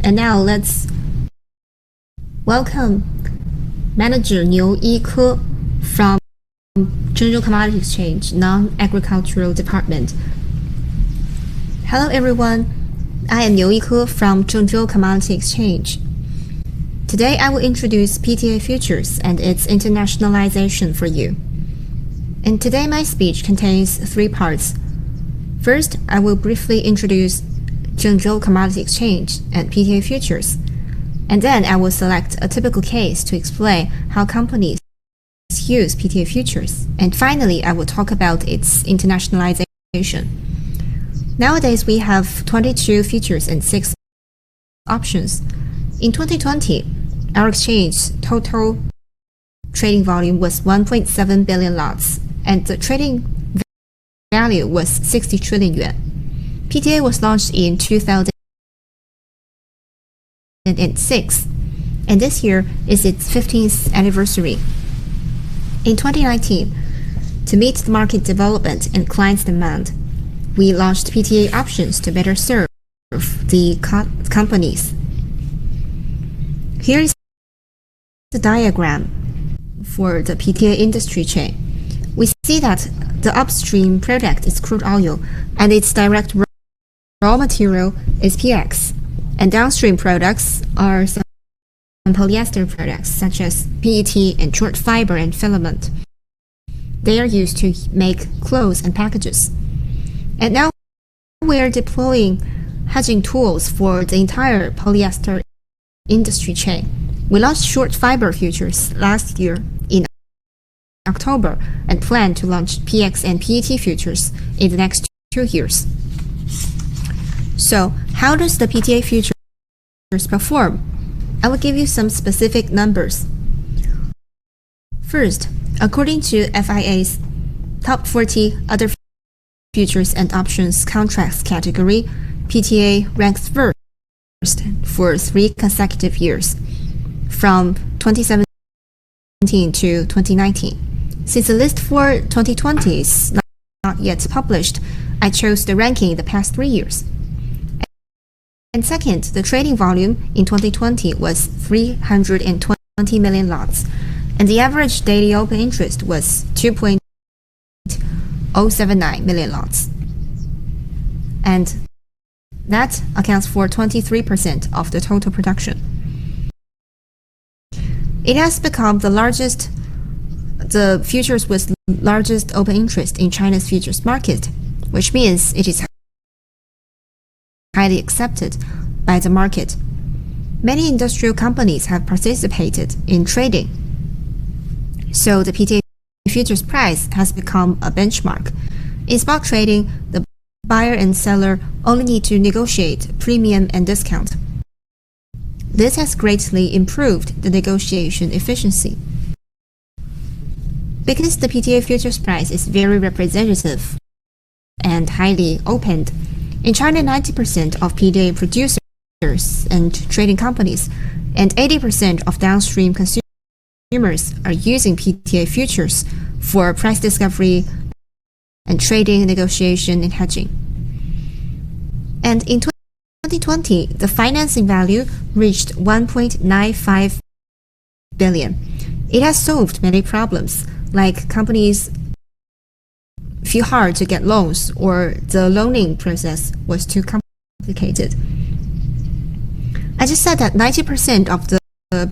And now let's welcome Manager Yike from Zhengzhou Commodity Exchange, Non-Agricultural Department. Hello everyone, I am Yike from Zhengzhou Commodity Exchange. Today I will introduce PTA Futures and its internationalization for you. And today my speech contains 3 parts. First, I will briefly introduce Zhengzhou Commodity Exchange and PTA Futures. And then I will select a typical case to explain how companies use PTA Futures. And finally, I will talk about its internationalization. Nowadays, we have 22 futures and 6 options. In 2020, our exchange's total trading volume was 1.7 billion lots, and the trading value was 60 trillion yuan. PTA was launched in 2006, and this year is its 15th anniversary. In 2019, to meet the market development and clients' demand, we launched PTA options to better serve the companies. Here is the diagram for the PTA industry chain. We see that the upstream product is crude oil and its direct raw material is PX, and downstream products are some polyester products such as PET and short fiber and filament. They are used to make clothes and packages. And now we are deploying hedging tools for the entire polyester industry chain. We launched short fiber futures last year in October and plan to launch PX and PET futures in the next 2 years. So, how does the PTA futures perform? I will give you some specific numbers. First, according to FIA's top 40 other futures and options contracts category, PTA ranks first for 3 consecutive years, from 2017 to 2019. Since the list for 2020 is not yet published, I chose the ranking in the past 3 years. And second, the trading volume in 2020 was 320 million lots, and the average daily open interest was 2.079 million lots. And that accounts for 23% of the total production. It has become the futures with the largest open interest in China's futures market, which means it is highly accepted by the market. Many industrial companies have participated in trading. So the PTA futures price has become a benchmark. In spot trading, the buyer and seller only need to negotiate premium and discount. This has greatly improved the negotiation efficiency. Because the PTA futures price is very representative and highly opened, in China 90% of PTA producers and trading companies and 80% of downstream consumers are using PTA futures for price discovery and trading, negotiation, and hedging. And in 2020, the financing value reached 1.95 billion. It has solved many problems, like companies feel hard to get loans or the loaning process was too complicated. I just said that 90% of the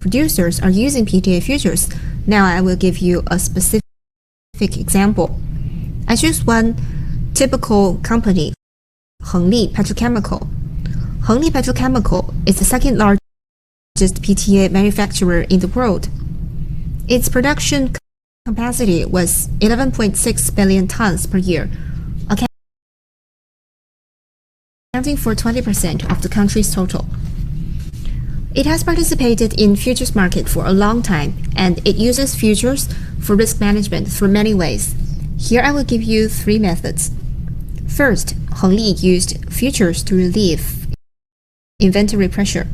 producers are using PTA futures. Now I will give you a specific example. I choose one typical company, Hengli Petrochemical. Hengli Petrochemical is the second largest PTA manufacturer in the world. Its production capacity was 11.6 billion tons per year, accounting for 20% of the country's total. It has participated in futures market for a long time, and it uses futures for risk management through many ways. Here I will give you 3 methods. First, Hengli used futures to relieve inventory pressure.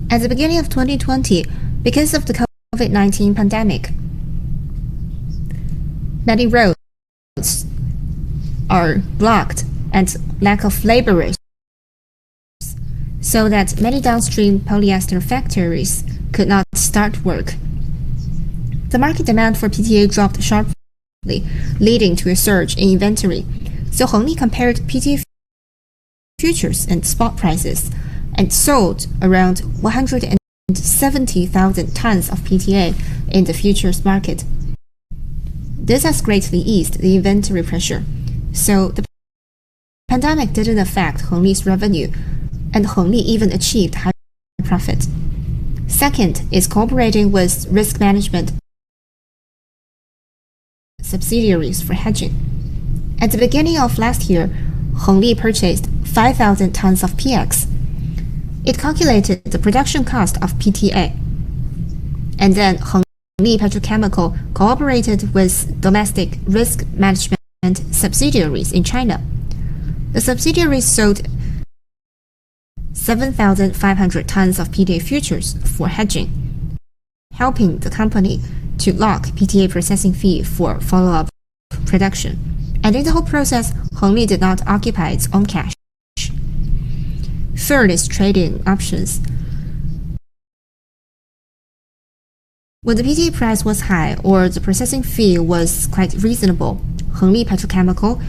At the beginning of 2020, because of the COVID-19 pandemic, many roads are blocked and lack of laborers. so that many downstream polyester factories could not start work. The market demand for PTA dropped sharply, leading to a surge in inventory. So Hengli compared PTA futures and spot prices and sold around 170,000 tons of PTA in the futures market. This has greatly eased the inventory pressure, so the pandemic didn't affect Hengli's revenue, and Hengli even achieved high profit. Second is cooperating with risk management subsidiaries for hedging. At the beginning of last year, Hengli purchased 5,000 tons of PX. It calculated the production cost of PTA. And then Hengli Petrochemical cooperated with domestic risk management subsidiaries in China. The subsidiaries sold 7,500 tons of PTA futures for hedging, helping the company to lock PTA processing fee for follow-up production. And in the whole process, Hengli did not occupy its own cash. Third is trading options. When the PTA price was high or the processing fee was quite reasonable, Hengli Petrochemical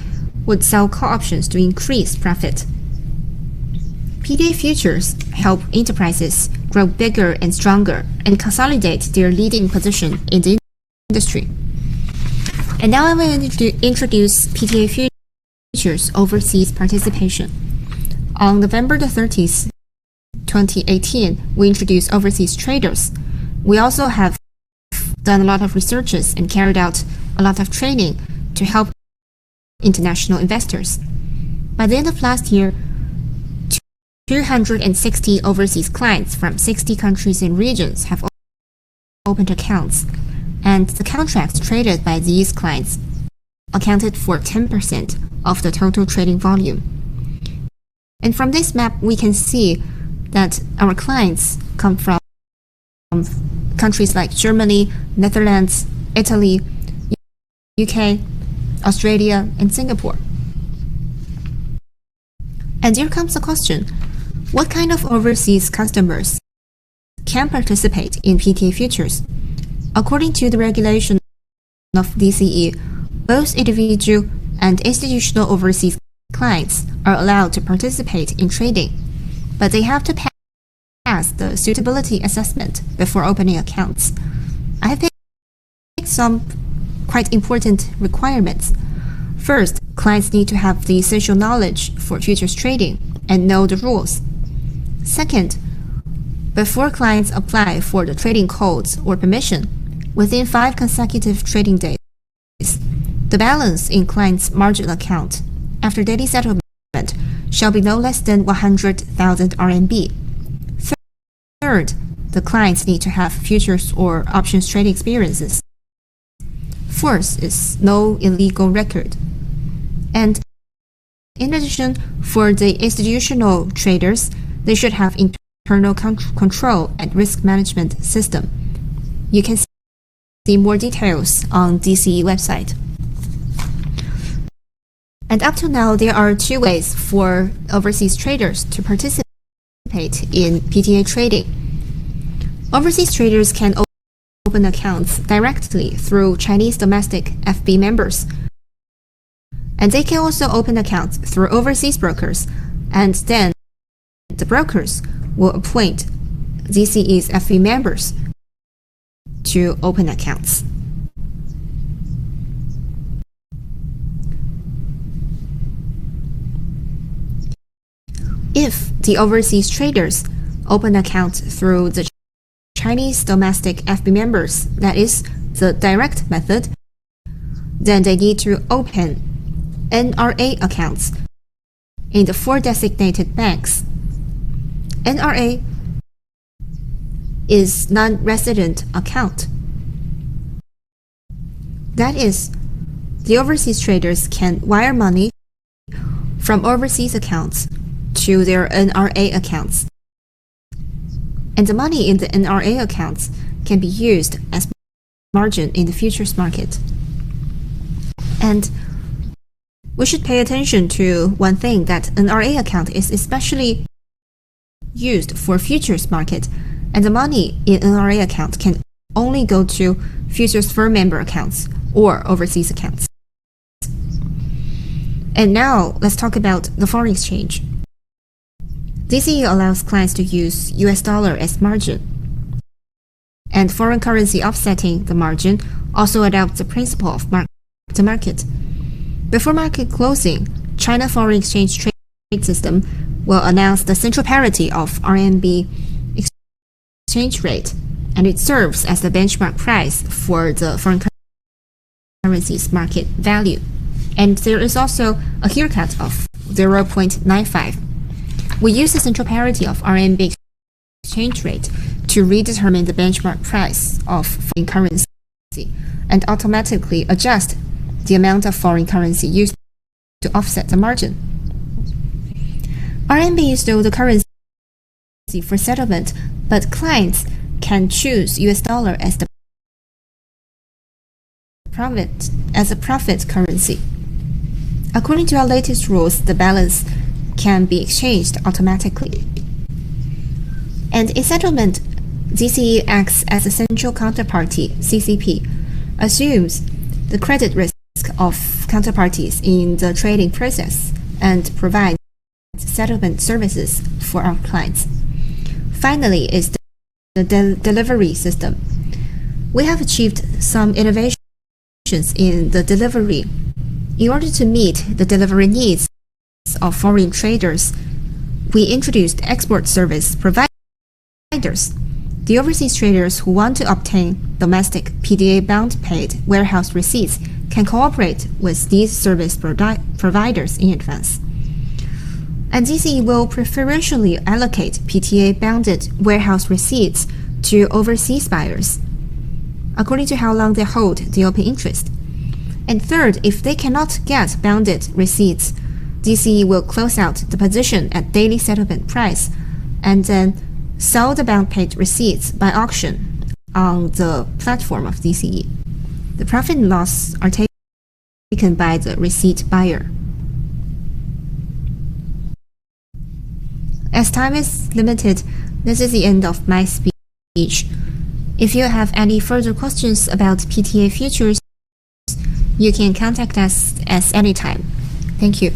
would sell call options to increase profit. PTA futures help enterprises grow bigger and stronger and consolidate their leading position in the industry. And now I will introduce PTA futures overseas participation. On November the 30th, 2018, we introduced overseas traders. We also have done a lot of researches and carried out a lot of training to help international investors. By the end of last year, 260 overseas clients from 60 countries and regions have opened accounts, and the contracts traded by these clients accounted for 10% of the total trading volume. And from this map, we can see that our clients come from countries like Germany, Netherlands, Italy, UK, Australia, and Singapore. And here comes the question: what kind of overseas customers can participate in PTA futures? According to the regulation of ZCE, both individual and institutional overseas clients are allowed to participate in trading, but they have to pass the suitability assessment before opening accounts. I have picked some quite important requirements. First, clients need to have the essential knowledge for futures trading and know the rules. Second, before clients apply for the trading codes or permission, within 5 consecutive trading days, the balance in client's margin account after daily settlement shall be no less than 100,000 RMB. Third, the clients need to have futures or options trading experiences. Fourth is no illegal record. And in addition, for the institutional traders, they should have internal control and risk management system. You can see more details on ZCE website. And up to now, there are 2 ways for overseas traders to participate in PTA trading. Overseas traders can open accounts directly through Chinese domestic FB members. And they can also open accounts through overseas brokers, and then the brokers will appoint ZCE's FB members to open accounts. If the overseas traders open accounts through the Chinese domestic FB members, that is the direct method, then they need to open NRA accounts in the 4 designated banks. NRA is non-resident account. That is, the overseas traders can wire money from overseas accounts to their NRA accounts. And the money in the NRA accounts can be used as margin in the futures market. And we should pay attention to one thing, that NRA account is especially used for futures market, and the money in NRA account can only go to futures firm member accounts or overseas accounts. And now let's talk about the foreign exchange. ZCE allows clients to use US dollar as margin, and foreign currency offsetting the margin also adopts the principle of mark-to-market. Before market closing, China Foreign Exchange Trade System will announce the central parity of RMB exchange rate, and it serves as the benchmark price for the foreign currency's market value. And there is also a haircut of 0.95. We use the central parity of RMB exchange rate to redetermine the benchmark price of foreign currency and automatically adjust the amount of foreign currency used to offset the margin. RMB is still the currency for settlement, but clients can choose US dollar as the profit currency. According to our latest rules, the balance can be exchanged automatically. And in settlement, ZCE acts as a central counterparty, CCP, assumes the credit risk of counterparties in the trading process and provides settlement services for our clients. Finally is the delivery system. We have achieved some innovations in the delivery. In order to meet the delivery needs of foreign traders, we introduced export service providers. The overseas traders who want to obtain domestic PTA bound paid warehouse receipts can cooperate with these service providers in advance. And ZCE will preferentially allocate PTA bounded warehouse receipts to overseas buyers, according to how long they hold the open interest. And third, if they cannot get bounded receipts, ZCE will close out the position at daily settlement price and then sell the bound paid receipts by auction on the platform of ZCE. The profit and loss are taken by the receipt buyer. As time is limited, this is the end of my speech. If you have any further questions about PTA futures, you can contact us at any time. Thank you.